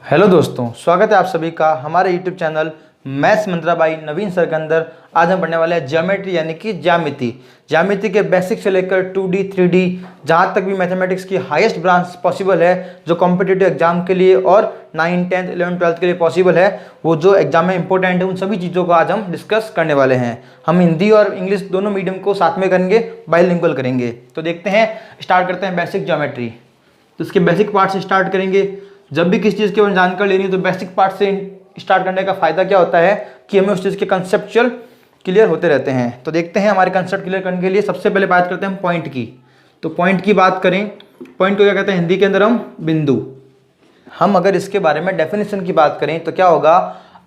Hello दोस्तों, स्वागत है आप सभी का हमारे YouTube channel maths Mantra by Naveen sir के अंदर। आज हम पढ़ने वाले हैं ज्योमेट्री यानी कि ज्यामिति के बेसिक से लेकर 2D 3D जहाँ तक भी मैथमेटिक्स की हाईएस्ट ब्रांच पॉसिबल है जो कॉम्पिटिटिव एग्जाम के लिए और 9, 10, 11, 12 के लिए पॉसिबल है, वो जो एग्जाम में इंपॉर्टेंट है उन सभी चीज़ों को आज हम डिस्कस करने वाले हैं। हम हिंदी और इंग्लिश दोनों मीडियम को साथ में करेंगे, बाइलिंगुअल करेंगे। तो देखते हैं, स्टार्ट करते हैं बेसिक ज्योमेट्री। तो इसके बेसिक पार्ट से स्टार्ट करेंगे। जब भी किसी चीज़ के बारे में जानकारी लेनी है तो बेसिक पार्ट से स्टार्ट करने का फ़ायदा क्या होता है कि हमें उस चीज़ के कंसेप्चुअल क्लियर होते रहते हैं। तो देखते हैं, हमारे कंसेप्ट क्लियर करने के लिए सबसे पहले बात करते हैं हम पॉइंट की। तो पॉइंट की बात करें, पॉइंट को क्या कहते हैं हिंदी के अंदर हम बिंदु। हम अगर इसके बारे में डेफिनेशन की बात करें तो क्या होगा,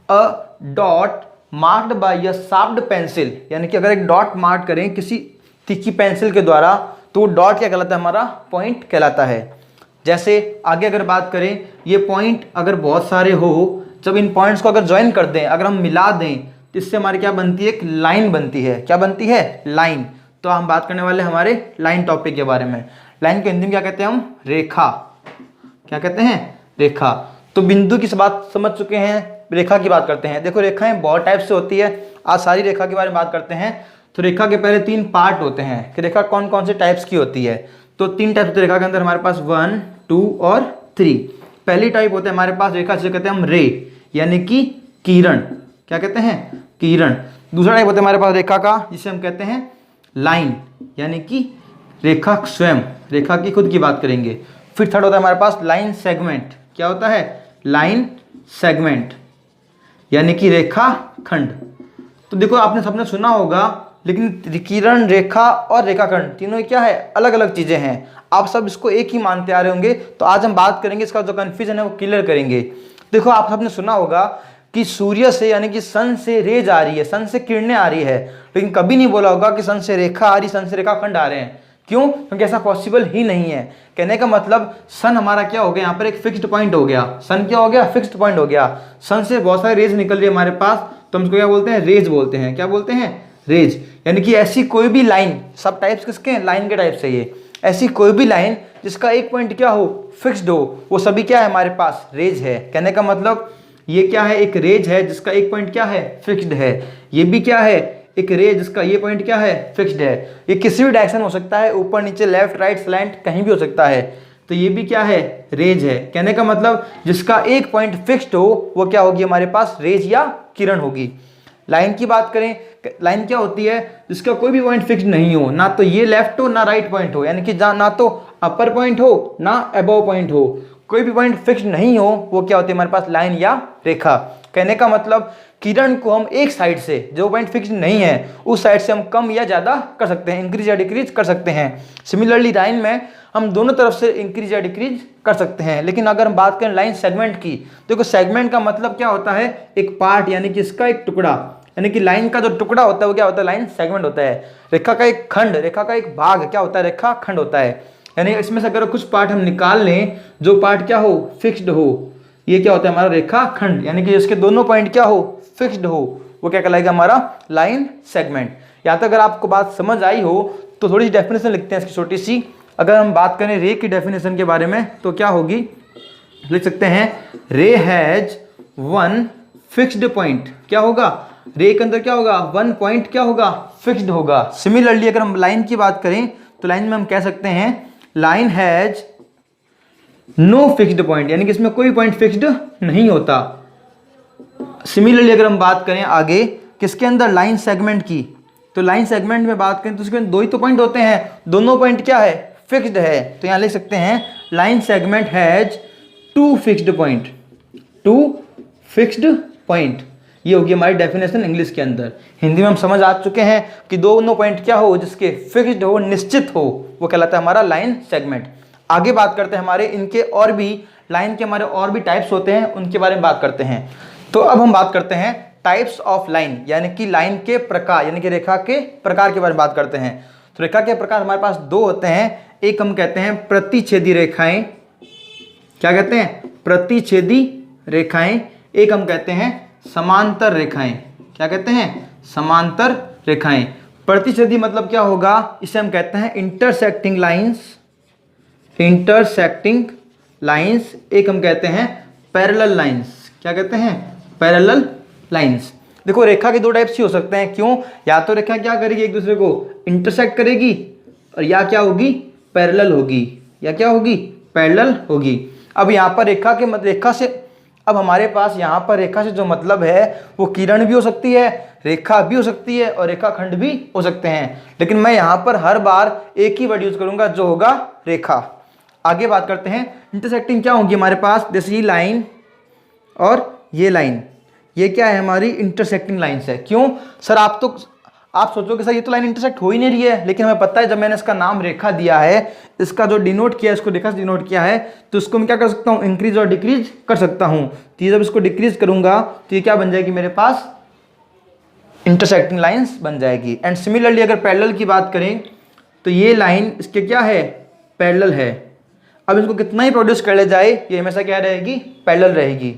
a dot marked by a sharped pencil, यानी कि अगर एक डॉट मार्क करें किसी तीखी पेंसिल के द्वारा तो डॉट क्या कहलाता है, हमारा पॉइंट कहलाता है। जैसे आगे अगर बात करें, ये पॉइंट अगर बहुत सारे हो, जब इन पॉइंट्स को अगर ज्वाइन कर दें, अगर हम मिला दें तो इससे हमारी क्या बनती है, एक लाइन बनती है। क्या बनती है, लाइन। तो हम बात करने वाले हमारे लाइन टॉपिक के बारे में। लाइन को हिंदी में क्या कहते हैं हम, रेखा। क्या कहते हैं, रेखा। तो बिंदु की बात समझ चुके हैं, रेखा की बात करते हैं। देखो, रेखाएं बहुत टाइप से होती है, आज सारी रेखा के बारे में बात करते हैं। तो रेखा के पहले 3 पार्ट होते हैं कि रेखा कौन कौन से टाइप्स की होती है। तो 3 टाइप होते हैं रेखा के अंदर हमारे पास, 1, 2 और 3। पहली टाइप होता है हमारे पास रेखा जिसे कहते हैं हम रे, यानी कि किरण। क्या कहते हैं, किरण। दूसरा टाइप होता है हमारे पास रेखा का जिसे हम कहते हैं लाइन, यानी कि रेखा स्वयं, रेखा की खुद की बात करेंगे। फिर थर्ड होता है हमारे पास लाइन सेगमेंट। क्या होता है, लाइन सेगमेंट, यानी कि रेखा खंड। तो देखो, आपने सबने सुना होगा, लेकिन किरण, रेखा और रेखाखंड तीनों क्या है, अलग अलग चीजें हैं। आप सब इसको एक ही मानते आ रहे होंगे, तो आज हम बात करेंगे, इसका जो कंफ्यूजन है वो क्लियर करेंगे। देखो, आप सबने सुना होगा कि सूर्य से यानी कि सन से रेज आ रही है, सन से किरणें आ रही है, लेकिन कभी नहीं बोला होगा कि सन से रेखा आ रही, सन से रेखाखंड आ रहे हैं। क्यों? क्योंकि ऐसा पॉसिबल ही नहीं है। कहने का मतलब, सन हमारा क्या हो गया, यहाँ पर एक फिक्स्ड पॉइंट हो गया। सन क्या हो गया, फिक्स्ड पॉइंट हो गया। सन से बहुत सारी रेज निकल रही है हमारे पास, तो हम इसको क्या बोलते हैं, रेज बोलते हैं। क्या बोलते हैं, रेज। यानी कि ऐसी कोई भी लाइन, सब टाइप्स किसके हैं, लाइन के टाइप से ये, ऐसी कोई भी लाइन जिसका एक पॉइंट क्या हो, फिक्स्ड हो, वो सभी क्या है हमारे पास, रेज है। कहने का मतलब ये क्या है, एक रेज है जिसका एक पॉइंट क्या है, फिक्स्ड है। ये भी क्या है, एक रेज जिसका ये पॉइंट क्या है, फिक्स्ड है। ये किसी भी डायरेक्शन हो सकता है, ऊपर नीचे, लेफ्ट राइट स्लैंट, कहीं भी हो सकता है। तो ये भी क्या है, रेज है। कहने का मतलब जिसका एक पॉइंट फिक्स्ड हो वो क्या होगी हमारे पास, रेज या किरण होगी। लाइन की बात करें, लाइन क्या होती है, जिसका कोई भी पॉइंट फिक्स्ड नहीं हो, ना तो ये लेफ्ट हो ना राइट पॉइंट हो, यानी कि ना तो अपर पॉइंट हो ना अबव पॉइंट हो, कोई भी पॉइंट फिक्स्ड नहीं हो, वो क्या होती है हमारे पास, लाइन या रेखा। कहने का मतलब किरण को हम एक साइड से, जो पॉइंट फिक्स्ड नहीं है, उस साइड से हम कम या ज्यादा कर सकते हैं, इंक्रीज या डिक्रीज कर सकते हैं। सिमिलरली लाइन में हम दोनों तरफ से इंक्रीज या डिक्रीज कर सकते हैं। लेकिन अगर हम बात करें लाइन सेगमेंट की, देखो सेगमेंट का मतलब क्या होता है, एक पार्ट, यानी कि इसका एक टुकड़ा, यानी कि लाइन का जो टुकड़ा होता है वो क्या होता है, लाइन सेगमेंट होता है। रेखा का एक खंड, रेखा का एक भाग क्या होता है, रेखा खंड होता है। यानी इसमें से अगर कुछ पार्ट हम निकाल लें, जो पार्ट क्या हो, फिक्स्ड हो, ये क्या होता है हमारा रेखा खंड, यानी कि इसके दोनों पॉइंट क्या हो, फिक्स्ड हो, वो क्या कहलाएगा हमारा लाइन सेगमेंट। यहाँ तक अगर आपको बात समझ आई हो तो थोड़ी सी डेफिनेशन लिखते हैं इसकी छोटी सी। अगर हम बात करें रे की डेफिनेशन के बारे में तो क्या होगी, लिख सकते हैं, रे हैज वन फिक्स्ड पॉइंट। क्या होगा, रे के अंदर क्या होगा, 1 पॉइंट क्या होगा, फिक्स्ड होगा। सिमिलरली अगर हम लाइन की बात करें तो लाइन में हम कह सकते हैं line has no fixed point, यानी कि इसमें कोई पॉइंट फिक्स्ड नहीं होता। सिमिलरली अगर हम बात करें आगे किसके अंदर, लाइन सेगमेंट की, तो लाइन सेगमेंट में बात करें तो उसके दो ही तो पॉइंट होते हैं, दोनों पॉइंट क्या है, फिक्स्ड है। तो यहां लिख सकते हैं line segment has 2 fixed point, 2 fixed point. ये होगी हमारी डेफिनेशन इंग्लिश के अंदर। हिंदी में हम समझ आ चुके हैं कि दोनों पॉइंट क्या हो, जिसके फिक्स्ड हो, निश्चित हो, वो कहलाता है हमारा लाइन सेगमेंट। आगे बात करते हैं हमारे इनके और भी, लाइन के हमारे और भी टाइप्स होते हैं, उनके बारे में बात करते हैं। तो अब हम बात करते हैं टाइप्स ऑफ लाइन, यानी कि लाइन के प्रकार, यानी कि रेखा के प्रकार के बारे में बात करते हैं। तो रेखा के प्रकार हमारे पास 2 होते हैं। एक हम कहते हैं प्रतिच्छेदी रेखाएं। क्या कहते हैं, प्रतिच्छेदी रेखाएं। एक हम कहते हैं समांतर रेखाएं। क्या कहते हैं, समांतर रेखाएं। प्रतिच्छेदी मतलब क्या होगा, इसे हम कहते हैं इंटरसेक्टिंग लाइंस, इंटरसेक्टिंग लाइंस। एक हम कहते हैं पैरेलल लाइंस। क्या कहते हैं? Parallel lines. देखो रेखा के दो टाइप्स ही हो सकते हैं, क्यों? या तो रेखा क्या करेगी, एक दूसरे को इंटरसेक्ट करेगी, और या क्या होगी, पैरेलल होगी, या क्या होगी, पैरेलल होगी। अब यहाँ पर रेखा से अब हमारे पास यहाँ पर रेखा से जो मतलब है वो किरण भी हो सकती है, रेखा भी हो सकती है, और रेखाखंड भी हो सकते हैं, लेकिन मैं यहाँ पर हर बार एक ही वर्ड यूज करूंगा जो होगा रेखा। आगे बात करते हैं, इंटरसेक्टिंग क्या होगी हमारे पास, जैसे ये लाइन और ये लाइन, ये क्या है, हमारी इंटरसेक्टिंग लाइन्स है। क्यों सर? आप सोचोगे सर ये तो लाइन इंटरसेक्ट हो ही नहीं रही है, लेकिन हमें पता है जब मैंने इसका नाम रेखा दिया है, इसका जो डिनोट किया है, इसको रेखा से डिनोट किया है, तो इसको मैं क्या कर सकता हूँ, इंक्रीज और डिक्रीज कर सकता हूँ। तो ये जब इसको डिक्रीज करूंगा तो ये क्या बन जाएगी मेरे पास, इंटरसेक्टिंग लाइन्स बन जाएगी। एंड सिमिलरली अगर पैरेलल की बात करें तो ये लाइन इसके क्या है, पैरेलल है। अब इसको कितना ही प्रोड्यूस कर ले जाए, ये हमेशा क्या रहेगी, पैरेलल रहेगी।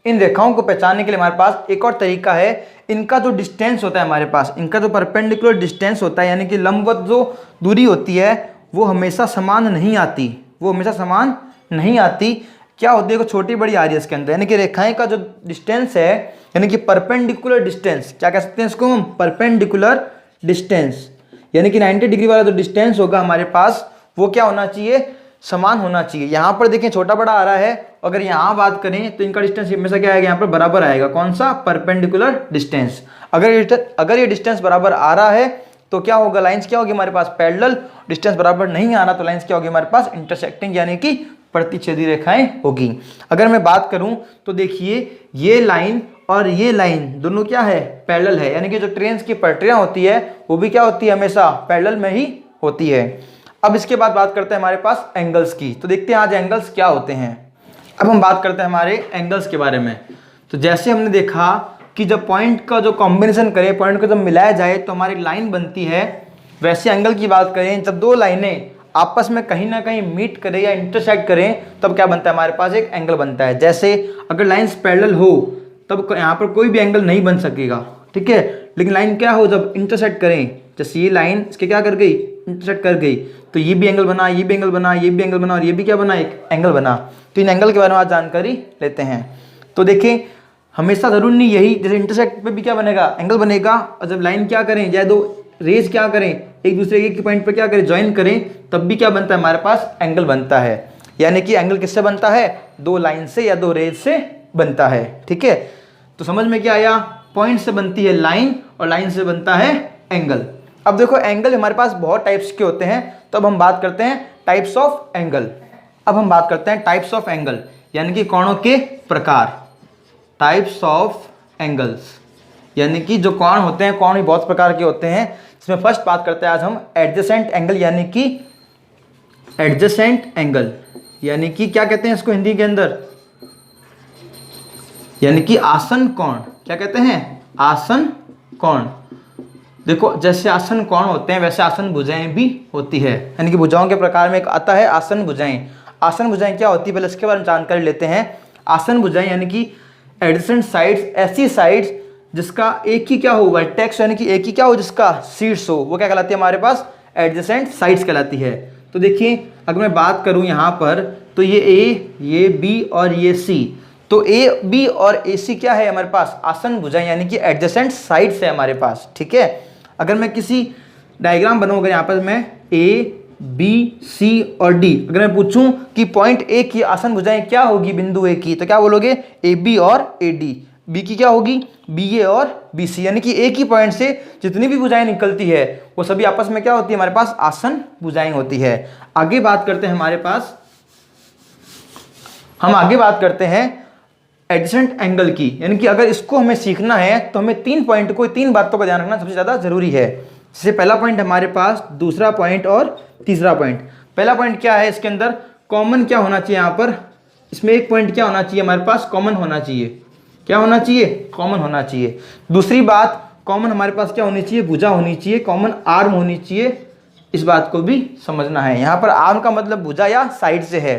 इन रेखाओं को पहचानने के लिए हमारे पास एक और तरीका है, इनका जो डिस्टेंस होता है हमारे पास, इनका जो परपेंडिकुलर डिस्टेंस होता है, यानी कि लंबवत जो दूरी होती है वो हमेशा समान नहीं आती, वो हमेशा समान नहीं आती। क्या होती है, छोटी बड़ी आ रही है इसके अंदर, यानी कि रेखाएं का जो डिस्टेंस है, यानी कि परपेंडिकुलर डिस्टेंस, क्या कह सकते हैं इसको हम, परपेंडिकुलर डिस्टेंस, यानी कि 90 डिग्री वाला जो डिस्टेंस होगा हमारे पास वो क्या होना चाहिए, समान होना चाहिए। यहाँ पर देखें छोटा बड़ा आ रहा है, अगर यहाँ बात करें तो इनका डिस्टेंस हमेशा क्या आएगा, यहाँ पर बराबर आएगा। कौन सा, परपेंडिकुलर डिस्टेंस। अगर ये डिस्टेंस बराबर आ रहा है तो क्या होगा, लाइंस क्या होगी हमारे पास, पैरेलल। डिस्टेंस बराबर नहीं आ रहा तो लाइंस क्या होगी हमारे पास, इंटरसेक्टिंग, यानी कि प्रतिच्छेदी रेखाएं होगी। अगर मैं बात करूं तो देखिए ये लाइन और ये लाइन दोनों क्या है, पैरेलल है, यानी कि जो ट्रेन की पटरियां होती है वो भी क्या होती है, हमेशा पैरेलल में ही होती है। अब इसके बाद बात करते हैं हमारे पास एंगल्स की, तो देखते हैं आज एंगल्स क्या होते हैं। अब हम बात करते हैं हमारे एंगल्स के बारे में। तो जैसे हमने देखा कि जब पॉइंट का जो कॉम्बिनेशन करें, पॉइंट को जब मिलाया जाए तो हमारी लाइन बनती है, वैसे एंगल की बात करें जब दो लाइनें आपस में कहीं ना कहीं मीट करें या इंटरसेक्ट करें तब क्या बनता है, हमारे पास एक एंगल बनता है। जैसे अगर लाइन्स पैरेलल हो तब यहाँ पर कोई भी एंगल नहीं बन सकेगा, ठीक है, लेकिन लाइन क्या हो, जब इंटरसेक्ट करें, जैसे ये लाइन इसके क्या कर गई, इंटरसेक्ट कर गई, तो ये भी एंगल बना, ये भी एंगल बना, ये भी एंगल बना, और ये भी क्या बना, एक एंगल बना। तो इन एंगल के बारे में आज जानकारी लेते हैं। तो देखें हमेशा जरूरी नहीं यही, जैसे इंटरसेक्ट पे भी क्या बनेगा, एंगल बनेगा, और जब लाइन क्या करें, या दो रेज क्या करें, एक दूसरे के पॉइंट पर क्या करें, ज्वाइन करें, तब भी क्या बनता है, हमारे पास एंगल बनता है। यानी कि एंगल किससे बनता है, दो लाइन से या दो रेज से बनता है, ठीक है। तो समझ में क्या आया, पॉइंट से बनती है लाइन और लाइन से बनता है एंगल। अब देखो एंगल हमारे पास बहुत टाइप्स के होते हैं, तो अब हम बात करते हैं टाइप्स ऑफ एंगल। अब हम बात करते हैं टाइप्स ऑफ एंगल, यानी कि कोणों के प्रकार, टाइप्स ऑफ एंगल्स, यानी कि जो कोण होते हैं, कोण भी बहुत प्रकार के होते हैं। इसमें फर्स्ट बात करते हैं आज हम एडजेसेंट एंगल, यानी कि एडजेसेंट एंगल, यानी कि क्या कहते हैं इसको हिंदी के अंदर, यानी कि आसन कोण। क्या कहते हैं, आसन कोण। देखो जैसे आसन कोण होते हैं वैसे आसन भुजाएं भी होती है, यानी कि भुजाओं के प्रकार में एक आता है आसन भुजाएं। आसन भुजाएं क्या होती है, पहले इसके बारे में जानकारी लेते हैं। आसन भुजाएं यानी कि एडजेसेंट साइड्स, ऐसी साइड्स जिसका एक ही क्या हो, वर्टेक्स, यानी कि एक ही क्या हो, जिसका शीर्ष हो, वो क्या कहलाती है हमारे पास, एडजेसेंट साइड्स कहलाती है। तो देखिए अगर मैं बात करूं यहाँ पर, तो ये ए, ये बी और ये सी, तो ए बी और ए सी क्या है हमारे पास, आसन भुजाएं, यानी कि एडजेसेंट साइड्स है हमारे पास, ठीक है। अगर मैं किसी डायग्राम बनाऊंगा यहाँ पर, मैं ए बी सी और डी, अगर मैं पूछूं कि पॉइंट ए की आसन भुजाएं क्या होगी, बिंदु ए की, तो क्या बोलोगे, ए बी और ए डी। बी की क्या होगी, बी ए और बी सी, यानी कि एक ही पॉइंट से जितनी भी भुजाएं निकलती है वो सभी आपस में क्या होती है, हमारे पास आसन भुजाएं होती है। आगे बात करते हैं हमारे पास, हम आगे बात करते हैं एडजेसेंट एंगल की, यानी कि अगर इसको हमें सीखना है तो हमें तीन पॉइंट को, तीन बातों का ध्यान रखना सबसे ज़्यादा जरूरी है। जैसे पहला पॉइंट हमारे पास, दूसरा पॉइंट और तीसरा पॉइंट। पहला पॉइंट क्या है, इसके अंदर कॉमन क्या होना चाहिए, यहाँ पर इसमें एक पॉइंट क्या होना चाहिए हमारे पास, कॉमन होना चाहिए। क्या होना चाहिए, कॉमन होना चाहिए। दूसरी बात, कॉमन हमारे पास क्या होनी चाहिए, भुजा होनी चाहिए, कॉमन आर्म होनी चाहिए। इस बात को भी समझना है। यहाँ पर आर्म का मतलब भुजा या साइड से है,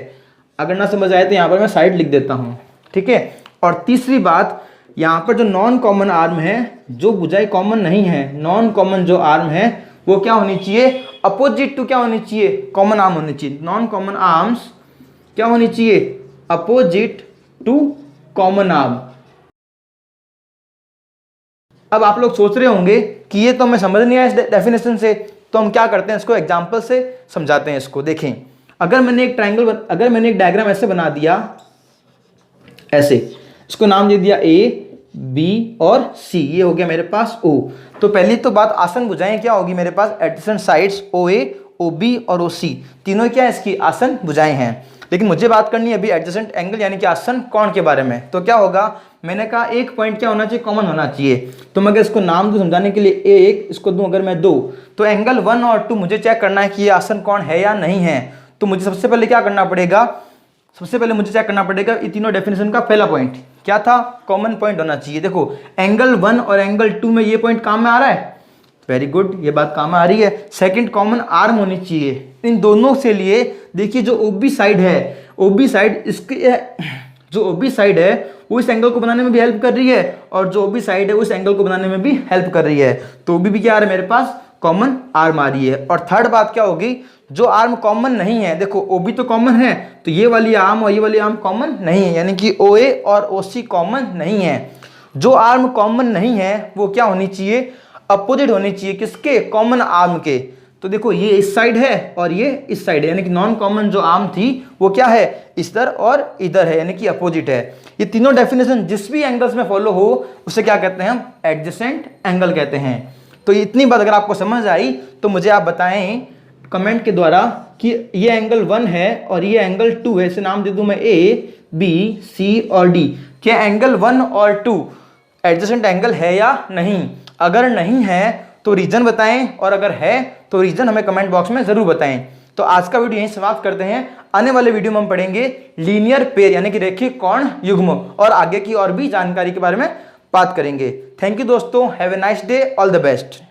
अगर ना समझ आए तो यहाँ पर मैं साइड लिख देता हूँ, ठीक है। और तीसरी बात, यहाँ पर जो नॉन कॉमन आर्म है, जो भुजाएं कॉमन नहीं है, नॉन कॉमन जो आर्म है वो क्या होनी चाहिए, अपोजिट टू क्या होनी चाहिए, कॉमन आर्म होनी चाहिए। नॉन कॉमन आर्म्स क्या होनी चाहिए, अपोजिट टू कॉमन आर्म। अब आप लोग सोच रहे होंगे कि ये तो हमें समझ नहीं आया इस डेफिनेशन से, तो हम क्या करते हैं, इसको एग्जांपल से समझाते हैं। इसको देखें, अगर मैंने एक डायग्राम ऐसे बना दिया, ऐसे इसको नाम दे दिया ए, बी और सी, ये हो गया मेरे पास ओ। तो पहली तो बात आसन भुजाएं क्या होगी मेरे पास, एडजेसेंट साइड्स ओ ए, ओ बी और ओ सी, तीनों क्या है इसकी आसन भुजाएं हैं। लेकिन मुझे बात करनी है अभी एडजेसेंट एंगल यानी कि आसन कोण के बारे में। तो क्या होगा, मैंने कहा एक पॉइंट क्या होना चाहिए, कॉमन होना चाहिए। तो मैं अगर इसको नाम दूं समझाने के लिए एक, इसको दूं अगर मैं 2, तो एंगल 1 और 2 मुझे चेक करना है कि ये आसन कोण है या नहीं है। तो मुझे सबसे पहले क्या करना पड़ेगा, सबसे पहले मुझे चेक करना पड़ेगा ये तीनों डेफिनेशन का पहला पॉइंट क्या था, कॉमन पॉइंट होना चाहिए। देखो एंगल 1 और एंगल 2 में ये पॉइंट काम में आ रहा है, वेरी गुड, ये बात काम में आ रही है। सेकंड, कॉमन आर्म होनी चाहिए इन दोनों से लिए। देखिए जो ओबी साइड है, ओबी साइड इसके जो ओबी साइड है वो इस एंगल को बनाने में भी हेल्प कर रही है, और जो ओबी साइड है उस एंगल को बनाने में भी हेल्प कर रही है। तो ओबी भी क्या आ रहा है मेरे पास, कॉमन आर्म आ रही है। और थर्ड बात क्या होगी, जो आर्म कॉमन नहीं है, देखो ओबी तो कॉमन है, तो ये वाली आर्म और ये वाली आर्म कॉमन नहीं है, यानी कि ओ ए और ओ सी कॉमन नहीं है। जो आर्म कॉमन नहीं है वो क्या होनी चाहिए, अपोजिट होनी चाहिए किसके, कॉमन आर्म के। तो देखो ये इस साइड है और ये इस साइड है, यानी कि नॉन कॉमन जो आर्म थी वो क्या है, इधर और इधर है, यानी कि अपोजिट है। ये तीनों डेफिनेशन जिस भी एंगल्स में फॉलो हो उसे क्या कहते हैं, हम एडजेसेंट एंगल कहते हैं। तो इतनी बात अगर आपको समझ आई तो मुझे आप बताएं कमेंट के द्वारा कि ये एंगल 1 है और ये एंगल 2 है, इसे नाम दे दूं मैं ए, बी, सी और डी। क्या एंगल 1 और 2 एडजेसेंट एंगल है या नहीं? अगर नहीं है तो रीजन बताएं, और अगर है तो रीजन हमें कमेंट बॉक्स में जरूर बताएं। तो आज का वीडियो यहीं समाप्त करते हैं। आने वाले वीडियो में हम पढ़ेंगे लीनियर पेयर यानी कि रेखीय कोण युग्म, और आगे की और भी जानकारी के बारे में बात करेंगे। थैंक यू दोस्तों, have a nice day, all the best.